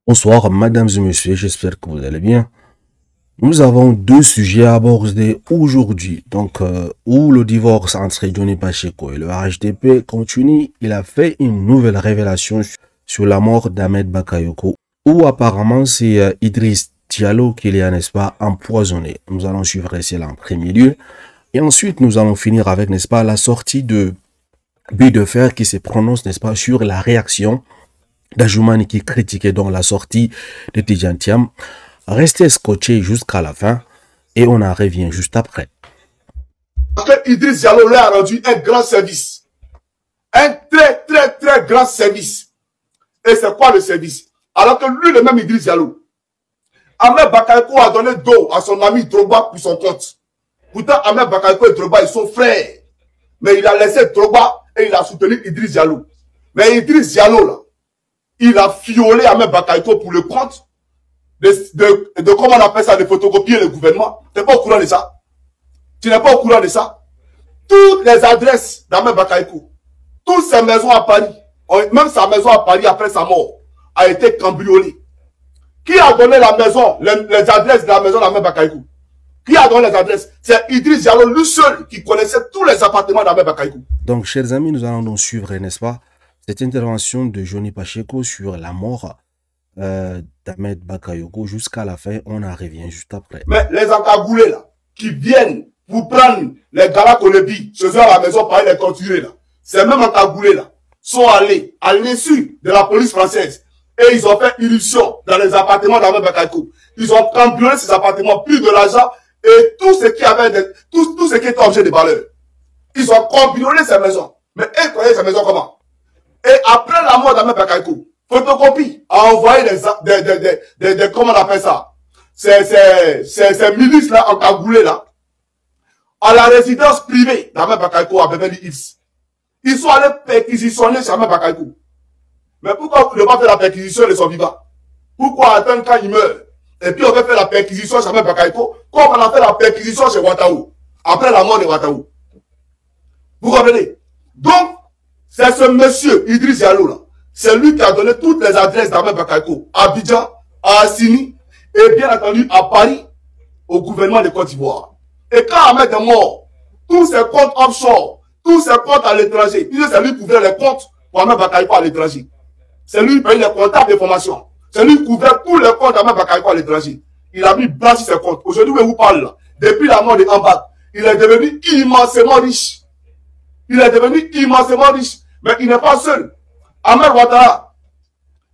Bonsoir, mesdames et messieurs, j'espère que vous allez bien. Nous avons deux sujets à aborder aujourd'hui. Où le divorce entre Johnny Pacheco et le HDP continue, il a fait une nouvelle révélation sur la mort d'Ahmed Bakayoko, où apparemment c'est Idriss Diallo qui l'a, n'est-ce pas, empoisonné. Nous allons suivre cela en premier lieu. Et ensuite, nous allons finir avec, n'est-ce pas, la sortie de Bulle de Fer qui se prononce, n'est-ce pas, sur la réaction d'Adjoumani qui critiquait donc la sortie de Tidjane Thiam. Restez scotché jusqu'à la fin et on en revient juste après. Parce que Idriss Diallo lui a rendu un grand service. Un très grand service. Et c'est quoi le service? Alors que lui, le même Idriss Diallo, Ahmed Bakayoko a donné dos à son ami Drogba pour son compte. Pourtant, Ahmed Bakayoko et Drogba, ils sont frères. Mais il a laissé Drogba et il a soutenu Idriss Diallo. Mais Idriss Diallo, là, il a fiolé Ahmed Bakayoko pour le compte de comment on appelle ça, de photocopier le gouvernement. Tu n'es pas au courant de ça? Tu n'es pas au courant de ça? Toutes les adresses d'Ahmed Bakayoko, toutes ses maisons à Paris, même sa maison à Paris après sa mort, a été cambriolée. Qui a donné la maison, les adresses de la maison d'Ahmed Bakayoko? Qui a donné les adresses? C'est Idriss Diallo, lui seul, qui connaissait tous les appartements d'Ahmed Bakayoko. Donc, chers amis, nous allons donc suivre, n'est-ce pas, cette intervention de Johnny Pacheco sur la mort d'Ahmed Bakayoko jusqu'à la fin. On en revient juste après. Mais les encagoulés, là, qui viennent pour prendre les galas Kolebi, ceux à la maison, par les torturer, là, ces mêmes encagoulés, là, sont allés à l'insu de la police française et ils ont fait irruption dans les appartements d'Ahmed Bakayoko. Ils ont cambriolé ces appartements, plus de l'argent et tout ce qui avait, tout ce qui était objet de valeur. Ils ont cambriolé ces maisons. Mais ils croyaient ces maisons comment? Et après la mort d'Ahmed Bakayoko, Photocopie a envoyé des comment on appelle ça? Ces milices là, encagoulées là, à la résidence privée d'Ahmed Bakayoko à Beverly Hills. Ils sont allés perquisitionner chez Ahmed Bakayoko. Mais pourquoi vous ne pas faire la perquisition de son vivant? Pourquoi attendre quand il meurt? Et puis on va faire la perquisition chez Ahmed Bakayoko, comme on a fait la perquisition chez Ouattaraogo, après la mort de Ouattaraogo. Vous comprenez? Donc, c'est ce monsieur Idriss Diallo là. C'est lui qui a donné toutes les adresses d'Ahmed Bakayoko à Abidjan, à Assini et bien entendu à Paris, au gouvernement de Côte d'Ivoire. Et quand Ahmed est mort, tous ses comptes offshore, tous ses comptes à l'étranger, c'est lui qui ouvrait les comptes pour Ahmed Bakayoko à l'étranger. C'est lui qui payait les comptables de formation. C'est lui qui ouvrait tous les comptes d'Ahmed Bakayoko à l'étranger. Il a mis blanc sur ses comptes. Aujourd'hui, je vous parle là, depuis la mort de Ambak, il est devenu immensément riche. Il est devenu immensément riche. Mais il n'est pas seul. Ahmed Ouattara,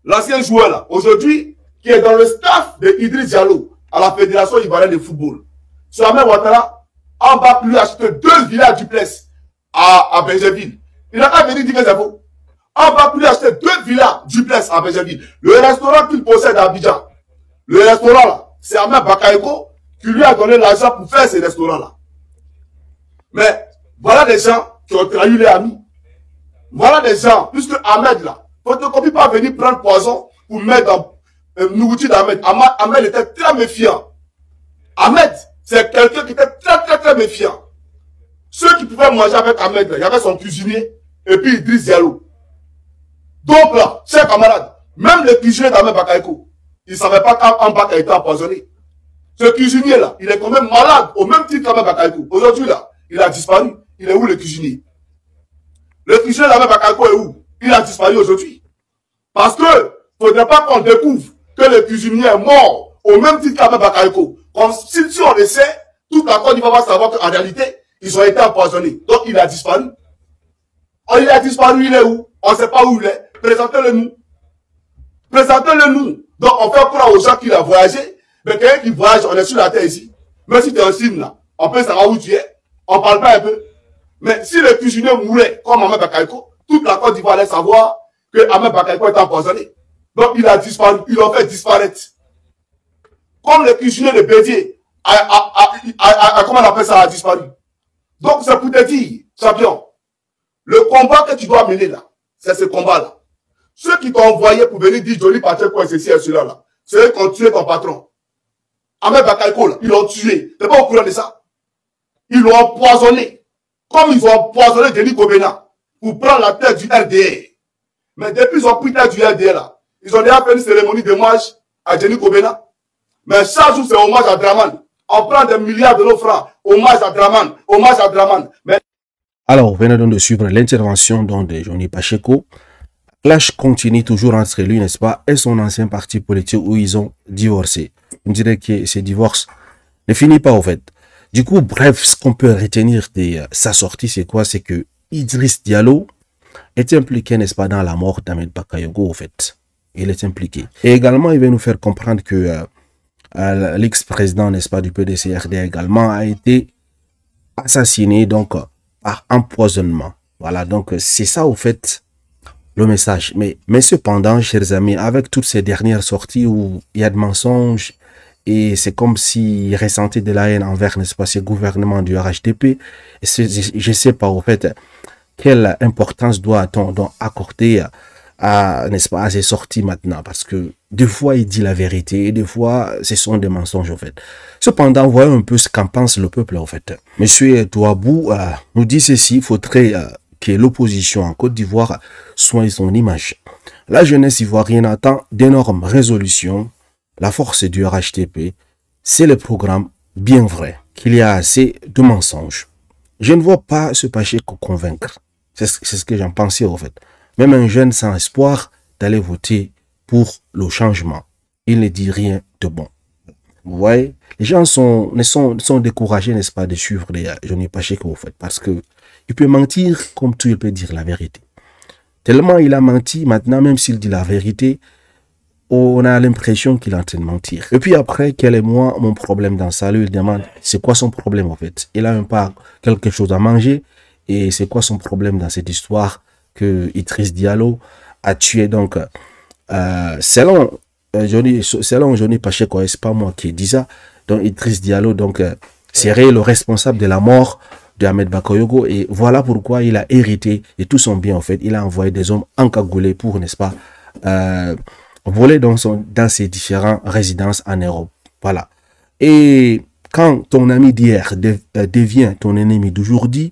l'ancien joueur là, aujourd'hui, qui est dans le staff de Idriss Diallo à la Fédération ivoirienne de football. Ce Ahmed Ouattara, Ambak lui a acheté 2 villas duplex à Benjerville. Il n'a pas venu dire que c'est faux. Ambak lui a acheté 2 villas duplex à Benjerville. Le restaurant qu'il possède à Abidjan, le restaurant là, c'est Ahmed Bakayoko qui lui a donné l'argent pour faire ces restaurants là. Mais voilà des gens qui ont trahi les amis. Voilà des gens, puisque Ahmed là, Photocopie pas venir prendre poison pour mettre dans nourriture d'Ahmed. Ahmed était très méfiant. Ahmed, c'est quelqu'un qui était très méfiant. Ceux qui pouvaient manger avec Ahmed, là, il y avait son cuisinier et puis Idriss Diallo. Donc là, chers camarades, même le cuisinier d'Ahmed Bakayoko, il ne savait pas qu'Ambak a été empoisonné. Ce cuisinier là, il est quand même malade au même titre qu'Ahmed Bakayoko. Aujourd'hui là, il a disparu. Il est où le cuisinier? Le cuisinier d'Ahmed Bakayoko est où? Il a disparu aujourd'hui. Parce que, faudrait pas qu'on découvre que le cuisinier est mort au même titre qu'Ahmed Bakayoko. Comme si on le sait, toute la Côte d'Ivoire va savoir qu'en réalité, ils ont été empoisonnés. Donc, il a disparu. Oh, il a disparu, il est où? On ne sait pas où il est. Présentez-le nous. Présentez-le nous. Donc, on fait croire aux gens qu'il a voyagé. Mais quelqu'un qui voyage, on est sur la terre ici. Même si tu es un signe là, on peut savoir où tu es. On parle pas un peu. Mais si le cuisinier mourait comme Ahmed Bakayoko, toute la Côte d'Ivoire allait savoir que Ahmed Bakayoko est empoisonné. Donc il a disparu, ils l'ont fait disparaître. Comme le cuisinier de Bédier, comment on appelle ça, a disparu. Donc c'est pour te dire, champion, le combat que tu dois mener là, c'est ce combat-là. Ceux qui t'ont envoyé pour venir dire Johnny Pacheco et ceci et cela là, c'est eux qui ont tué ton patron. Ahmed Bakayoko là, ils l'ont tué. T'es pas au courant de ça? Ils l'ont empoisonné. Comme ils ont empoisonné Denis Kobena pour prendre la tête du RDR. Mais depuis qu'ils ont pris la tête du RDR là, Ils ont déjà fait une cérémonie d'hommage à Jenny Kobena. Mais chaque jour, c'est hommage à Draman. On prend des milliards de nos francs. Hommage à Draman. Hommage à Draman. Mais... Alors, vous venez donc de suivre l'intervention de Johnny Pacheco. Clash continue toujours entre lui, n'est-ce pas, et son ancien parti politique où ils ont divorcé. On dirait que ce divorce ne finit pas, au fait. Du coup, bref, ce qu'on peut retenir de sa sortie, c'est quoi? C'est que Idriss Diallo est impliqué, n'est-ce pas, dans la mort d'Ahmed Bakayoko, au fait. Il est impliqué. Et également, il va nous faire comprendre que l'ex-président, n'est-ce pas, du PDCRD également a été assassiné, donc, par empoisonnement. Voilà, donc, c'est ça, au fait, le message. Mais cependant, chers amis, avec toutes ces dernières sorties où il y a de mensonges, et c'est comme s'il ressentait de la haine envers, n'est-ce pas, ce gouvernement du RHDP, je sais pas, au fait, quelle importance doit-on accorder n'est-ce pas, à ces sorties maintenant, parce que des fois il dit la vérité et des fois ce sont des mensonges en fait. Cependant, voyons un peu ce qu'en pense le peuple en fait. Monsieur Touabou nous dit ceci: il faudrait que l'opposition en Côte d'Ivoire soigne son image. La jeunesse ivoirienne attend d'énormes résolutions. La force du RHDP, c'est le programme bien vrai qu'il y a assez de mensonges. Je ne vois pas ce Pacheco convaincre. C'est ce que j'en pensais en fait. Même un jeune sans espoir d'aller voter pour le changement, il ne dit rien de bon. Vous voyez, les gens sont découragés, n'est-ce pas, de suivre les Johnny Pacheco, en fait, parce que il peut mentir comme tout, il peut dire la vérité. Tellement il a menti, maintenant, même s'il dit la vérité, on a l'impression qu'il est en train de mentir. Et puis après, quel est mon problème dans ça? Lui, il demande, c'est quoi son problème, en fait? Il a même pas quelque chose à manger, et c'est quoi son problème dans cette histoire que Idriss Diallo a tué? Donc, selon Johnny Pacheco, c'est pas moi qui dis ça, donc Idriss Diallo donc serait le responsable de la mort de Ahmed Bakayoko, et voilà pourquoi il a hérité de tout son bien en fait. Il a envoyé des hommes encagoulés pour, n'est-ce pas, voler dans ses différentes résidences en Europe. Voilà. Et quand ton ami d'hier devient ton ennemi d'aujourd'hui,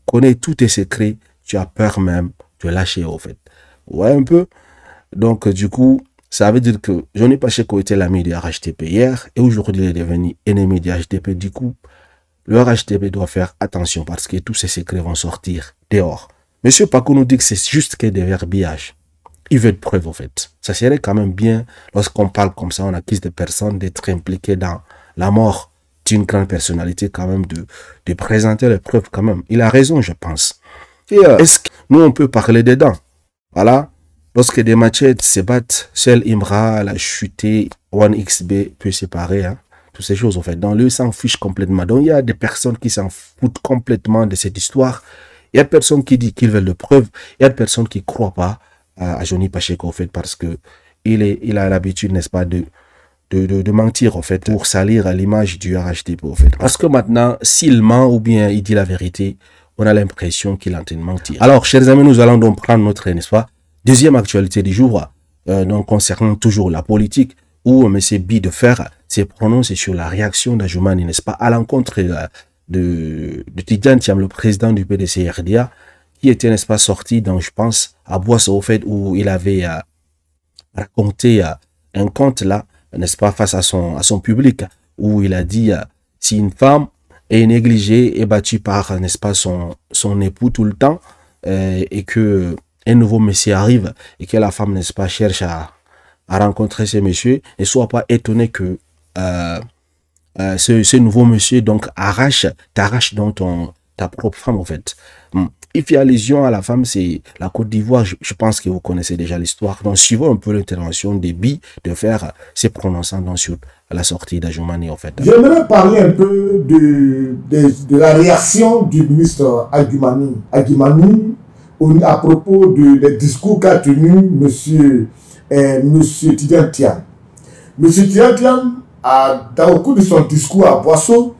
connaît tous tes secrets, tu as peur même de lâcher, au fait. Ouais, un peu. Donc, du coup, ça veut dire que Johnny Pacheco était l'ami du RHDP hier, et aujourd'hui, il est devenu ennemi du RHDP. Du coup, le RHDP doit faire attention parce que tous ces secrets vont sortir dehors. Monsieur Paco nous dit que c'est juste que des verbiages. Il veut de preuves, en fait. Ça serait quand même bien, lorsqu'on parle comme ça, on accuse des personnes d'être impliquées dans la mort d'une grande personnalité, quand même, de présenter les preuves, quand même. Il a raison, je pense. Et est-ce que nous, on peut parler dedans? Voilà. Lorsque des machettes se battent, seul Imra, la chutée, 1xB peut séparer, hein, toutes ces choses, en fait. Donc, lui, s'en fiche complètement. Donc, il y a des personnes qui s'en foutent complètement de cette histoire. Il y a des personnes qui disent qu'ils veulent de preuves. Il y a des personnes qui ne croient pas à Johnny Pacheco, en fait, parce que il a l'habitude, n'est-ce pas, de mentir, en fait, pour salir l'image du RHDP, en fait. Parce que maintenant, s'il ment ou bien il dit la vérité, on a l'impression qu'il est en train de mentir. Alors, chers amis, nous allons donc prendre notre, n'est-ce pas, deuxième actualité du jour, donc concernant toujours la politique, où M. Bidefer s'est prononcé sur la réaction d'Adjoumani, n'est-ce pas, à l'encontre de Tidjane Thiam, le président du PDCRDA, qui était, n'est-ce pas, sorti, donc je pense, à Boisse, au fait, où il avait raconté un conte là, n'est-ce pas, face à son public, où il a dit, si une femme est négligée et battue par, n'est-ce pas, son époux tout le temps, et que un nouveau monsieur arrive, et que la femme, n'est-ce pas, cherche à rencontrer ce monsieur, ne sois pas étonné que ce nouveau monsieur, donc, t'arrache donc ta propre femme, en fait. Il fait allusion à la femme, c'est la Côte d'Ivoire. Je pense que vous connaissez déjà l'histoire. Donc, suivons un peu l'intervention des Bi de faire ses prononçants donc, sur la sortie d'Adjoumani, en fait. J'aimerais parler un peu de la réaction du ministre Adjoumani. Adjoumani, à propos des discours qu'a tenu monsieur Tidjane Thiam. Monsieur Tidjane Thiam, au cours de son discours à Boissot,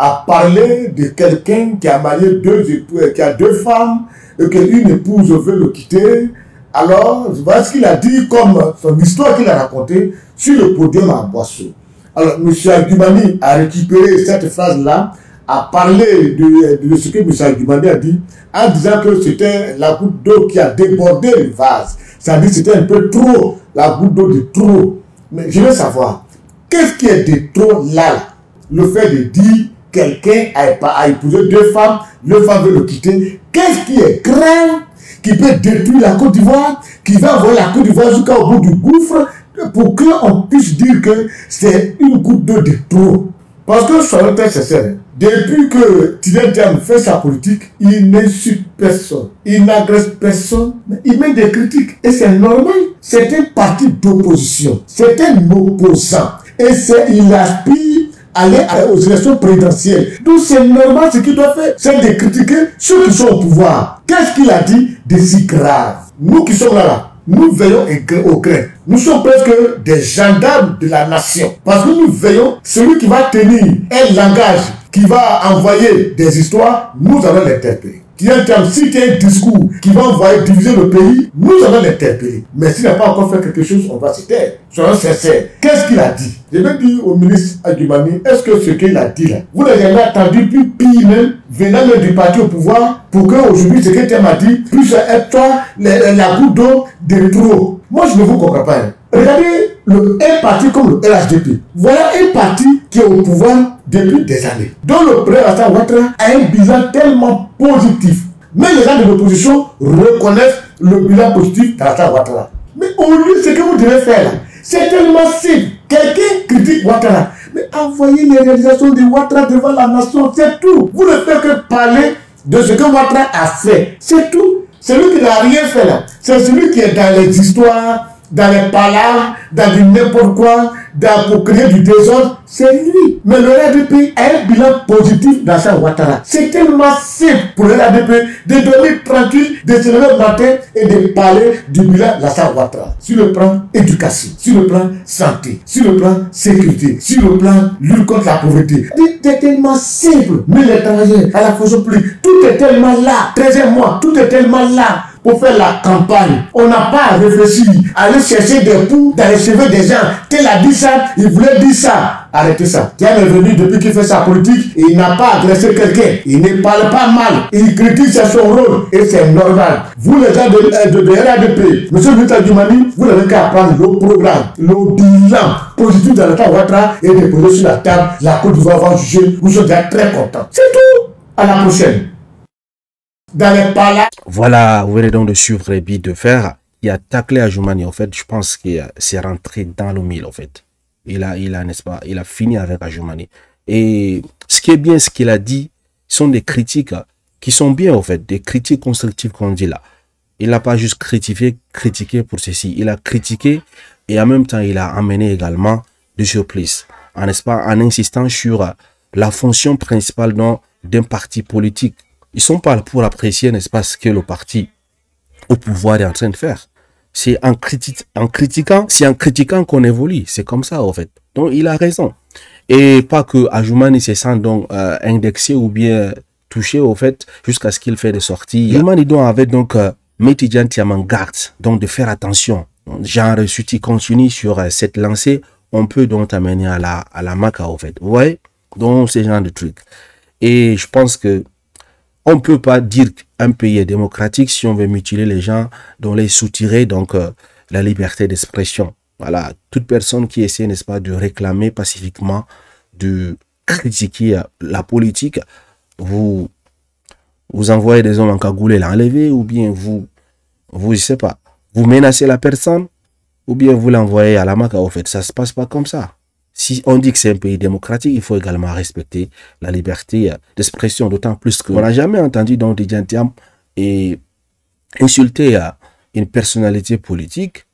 a parlé de quelqu'un qui a marié deux épouses, qui a deux femmes, et qu'une épouse veut le quitter. Alors, voilà ce qu'il a dit comme son histoire qu'il a racontée sur le podium à Boissot. Alors, M. Adjoumani a récupéré cette phrase-là, a parlé de ce que M. Adjoumani a dit, en disant que c'était la goutte d'eau qui a débordé le vase. Ça dit que c'était un peu trop, la goutte d'eau de trop. Mais je veux savoir, qu'est-ce qui est de trop là? Le fait de dire quelqu'un a épousé 2 femmes, le femme veut le quitter. Qu'est-ce qui est grave, qui peut détruire la Côte d'Ivoire, qui va envoyer la Côte d'Ivoire jusqu'au bout du gouffre, pour qu'on puisse dire que c'est une goutte d'eau de trop? Parce que soyons très sincères, depuis que Tidjane Thiam fait sa politique, il n'insulte personne, il n'agresse personne, mais il met des critiques. Et c'est normal. C'est un parti d'opposition, c'est un opposant. Et il aspire à aller aux élections présidentielles. Donc c'est normal, ce qu'il doit faire, c'est de critiquer ceux qui sont au pouvoir. Qu'est-ce qu'il a dit de si grave? Nous qui sommes là, nous veillons au grain. Nous sommes presque des gendarmes de la nation. Parce que nous veillons, celui qui va tenir un langage, qui va envoyer des histoires, nous allons l'interpeller. Si tu as un discours qui va envoyer diviser le pays, nous allons l'interpeller. Mais s'il n'a pas encore fait quelque chose, on va se taire. Soyons sincères. Qu'est-ce qu'il a dit? Je vais dire au ministre Adjumani, est-ce que ce qu'il a dit là, vous l'avez jamais entendu, plus pire même, venant même du parti au pouvoir, pour qu'aujourd'hui, ce que tu m'as dit, puisse être toi, la goutte d'eau de trop. Moi, je ne vous comprends pas. Hein. Regardez un parti comme le LHDP. Voilà un parti qui est au pouvoir depuis des années. Dont le président Alassane Ouattara a un bilan tellement positif. Mais les gens de l'opposition reconnaissent le bilan positif d'Alassane Ouattara. Mais au lieu, ce que vous devez faire là, c'est tellement simple. Quelqu'un critique Ouattara. Mais envoyez les réalisations de Ouattara devant la nation, c'est tout. Vous ne faites que parler de ce que Ouattara a fait. C'est tout. Celui qui n'a rien fait là, c'est celui qui est dans les histoires, dans les palabres, dans du n'importe quoi, pour créer du désordre, c'est lui. Mais le RDP a un bilan positif dans sa Ouattara. C'est tellement simple pour le RDP de dormir tranquille, de se lever le matin et de parler du bilan de sa Ouattara. Sur le plan éducation, sur le plan santé, sur le plan sécurité, sur le plan lutte contre la pauvreté. C'est tellement simple. Mais les travailleurs à la fonction publique, tout est tellement là. 13e mois, tout est tellement là. Pour faire la campagne, on n'a pas à réfléchir, à aller chercher des poux dans les cheveux des gens. Tel a dit ça, il voulait dire ça. Arrêtez ça. Thiam est venu depuis qu'il fait sa politique, et il n'a pas agressé quelqu'un. Il ne parle pas mal. Il critique, c'est son rôle. Et c'est normal. Vous, les gens de RADP, monsieur le ministre Adjumani, vous n'avez qu'à prendre le programme, le bilan positif de l'État Ouattara et de poser sur la table. La Côte d'Ivoire va juger. Nous sommes déjà très contents. C'est tout. À la prochaine. Dans les palais. Voilà, vous venez donc de suivre les billes de fer. Il a taclé Adjumani. En fait, je pense qu'il s'est rentré dans le mille, en fait. N'est-ce pas, il a fini avec Adjumani. Et ce qui est bien, ce qu'il a dit, sont des critiques qui sont bien, en fait, des critiques constructives qu'on dit là. Il n'a pas juste critiqué pour ceci. Il a critiqué et en même temps, il a amené également des surprises. N'est-ce pas, en insistant sur la fonction principale d'un parti politique. Ils sont pas là pour apprécier, n'est-ce pas, ce que le parti au pouvoir est en train de faire. C'est en critiquant qu'on évolue. C'est comme ça, en fait. Donc, il a raison. Et pas que Adjumani se sent donc indexé ou bien touché, au fait, jusqu'à ce qu'il fait des sorties. Adjumani avait donc mis Tidjane Thiam en garde, donc de faire attention. Genre, si tu continues sur cette lancée, on peut donc t'amener à la maca, au fait. Vous voyez? Donc, ce genre de trucs. Et je pense que on ne peut pas dire qu'un pays est démocratique si on veut mutiler les gens, dont les soutirer donc la liberté d'expression. Voilà, toute personne qui essaie, n'est-ce pas, de réclamer pacifiquement, de critiquer la politique, vous envoyez des hommes en cagoulé l'enlever, ou bien je sais pas, vous menacez la personne, ou bien vous l'envoyez à la maca. En fait, ça se passe pas comme ça. Si on dit que c'est un pays démocratique, il faut également respecter la liberté d'expression, d'autant plus qu'on n'a jamais entendu donc Tidjane Thiam insulter une personnalité politique,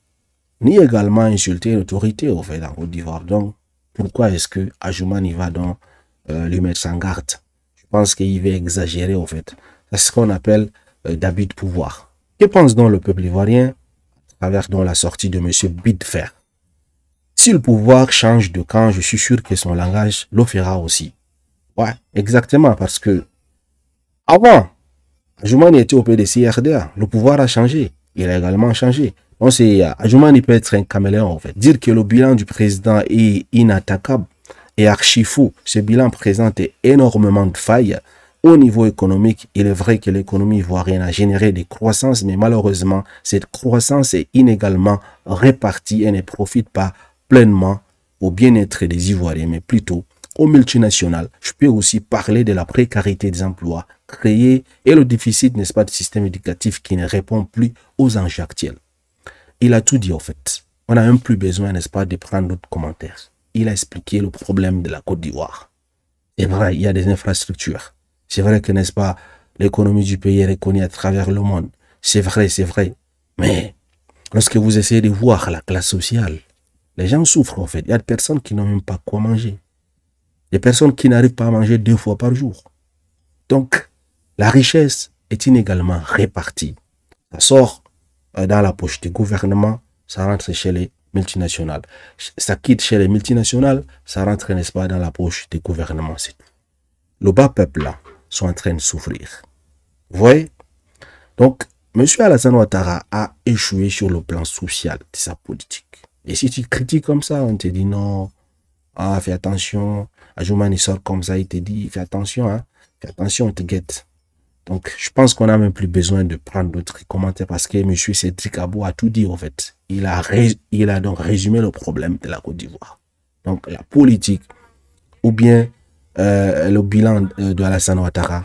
ni également insulter une autorité au fait en Côte d'Ivoire. Donc, pourquoi est-ce que Adjumani va donc lui mettre en garde? Je pense qu'il va exagérer au fait. C'est ce qu'on appelle d'abus de pouvoir. Que pense donc le peuple ivoirien à travers donc la sortie de M. Bidfer? Si le pouvoir change de camp, je suis sûr que son langage le fera aussi. Ouais, exactement, parce que avant, Adjumani était au PDC-RDA. Le pouvoir a changé. Il a également changé. Donc, Adjumani peut être un caméléon, en fait. Dire que le bilan du président est inattaquable et archi faux. Ce bilan présente énormément de failles. Au niveau économique, il est vrai que l'économie ivoirienne a généré des croissances, mais malheureusement, cette croissance est inégalement répartie et ne profite pas pleinement au bien-être des Ivoiriens, mais plutôt aux multinationales. Je peux aussi parler de la précarité des emplois créés et le déficit, n'est-ce pas, du système éducatif qui ne répond plus aux enjeux actuels. Il a tout dit, en fait. On n'a même plus besoin, n'est-ce pas, de prendre d'autres commentaires. Il a expliqué le problème de la Côte d'Ivoire. C'est vrai, il y a des infrastructures. C'est vrai que, n'est-ce pas, l'économie du pays est reconnue à travers le monde. C'est vrai, c'est vrai. Mais lorsque vous essayez de voir la classe sociale, les gens souffrent, en fait. Il y a des personnes qui n'ont même pas quoi manger. Des personnes qui n'arrivent pas à manger 2 fois par jour. Donc, la richesse est inégalement répartie. Ça sort dans la poche du gouvernement, ça rentre chez les multinationales. Ça quitte chez les multinationales, ça rentre, n'est-ce pas, dans la poche des gouvernements, c'est tout. Le bas peuple, là, sont en train de souffrir. Vous voyez? Donc, M. Alassane Ouattara a échoué sur le plan social de sa politique. Et si tu critiques comme ça, on te dit non, ah, fais attention, Adjoumani sort comme ça, il te dit, fais attention, hein, fais attention, on te guette. Donc, je pense qu'on n'a même plus besoin de prendre d'autres commentaires parce que M. Cédric Abou a tout dit, en fait. Il a donc résumé le problème de la Côte d'Ivoire. Donc, la politique ou bien le bilan de Alassane Ouattara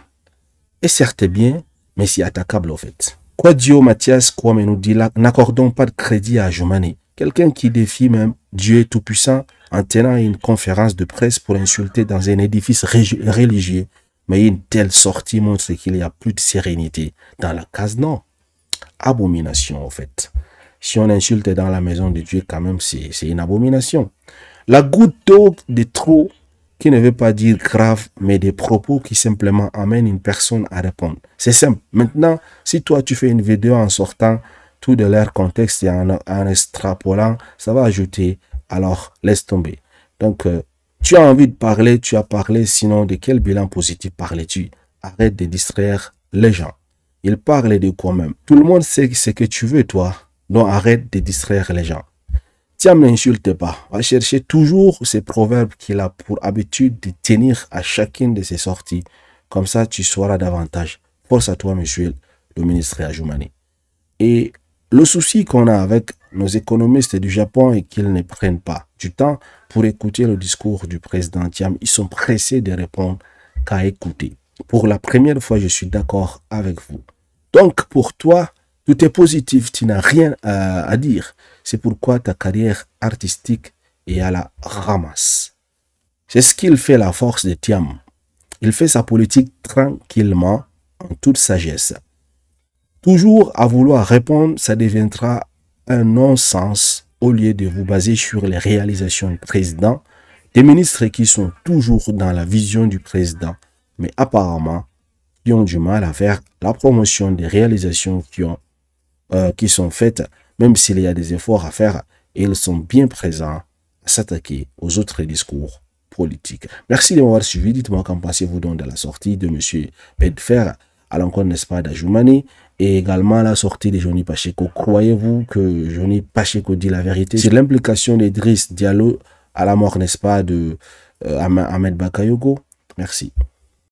est certes bien, mais c'est attaquable, en fait. Kwadio Mathias Kwame nous dit là, n'accordons pas de crédit à Adjoumani. Quelqu'un qui défie même Dieu tout-puissant en tenant une conférence de presse pour insulter dans un édifice religieux. Mais une telle sortie montre qu'il n'y a plus de sérénité dans la case, non. Abomination, en fait. Si on insulte dans la maison de Dieu, quand même, c'est une abomination. La goutte d'eau de trop, qui ne veut pas dire grave, mais des propos qui simplement amènent une personne à répondre. C'est simple. Maintenant, si toi, tu fais une vidéo en sortant tout de leur contexte et en extrapolant, ça va ajouter, alors laisse tomber. Donc, tu as envie de parler, tu as parlé, sinon de quel bilan positif parlais-tu? Arrête de distraire les gens. Il parle de quoi même? Tout le monde sait ce que tu veux, toi. Donc, arrête de distraire les gens. Tiens, n'insulte pas. Va chercher toujours ces proverbes qu'il a pour habitude de tenir à chacune de ses sorties. Comme ça, tu sauras davantage. Force à toi, monsieur le ministre Adjoumani. Et le souci qu'on a avec nos économistes du Japon est qu'ils ne prennent pas du temps pour écouter le discours du président Thiam. Ils sont pressés de répondre qu'à écouter. Pour la première fois, je suis d'accord avec vous. Donc, pour toi, tout est positif, tu n'as rien à dire. C'est pourquoi ta carrière artistique est à la ramasse. C'est ce qu'il fait la force de Thiam. Il fait sa politique tranquillement, en toute sagesse. Toujours à vouloir répondre, ça deviendra un non-sens au lieu de vous baser sur les réalisations du président, des ministres qui sont toujours dans la vision du président, mais apparemment qui ont du mal à faire la promotion des réalisations qui sont faites, même s'il y a des efforts à faire, et ils sont bien présents à s'attaquer aux autres discours politiques. Merci de m'avoir suivi. Dites-moi qu'en pensez-vous donc de la sortie de M. Bedfer à l'encontre, n'est-ce pas, d'Adjoumani, et également la sortie de Johnny Pacheco. Croyez-vous que Johnny Pacheco dit la vérité sur l'implication d'Idriss Diallo à la mort, n'est-ce pas, de Ahmed Bakayoko? Merci.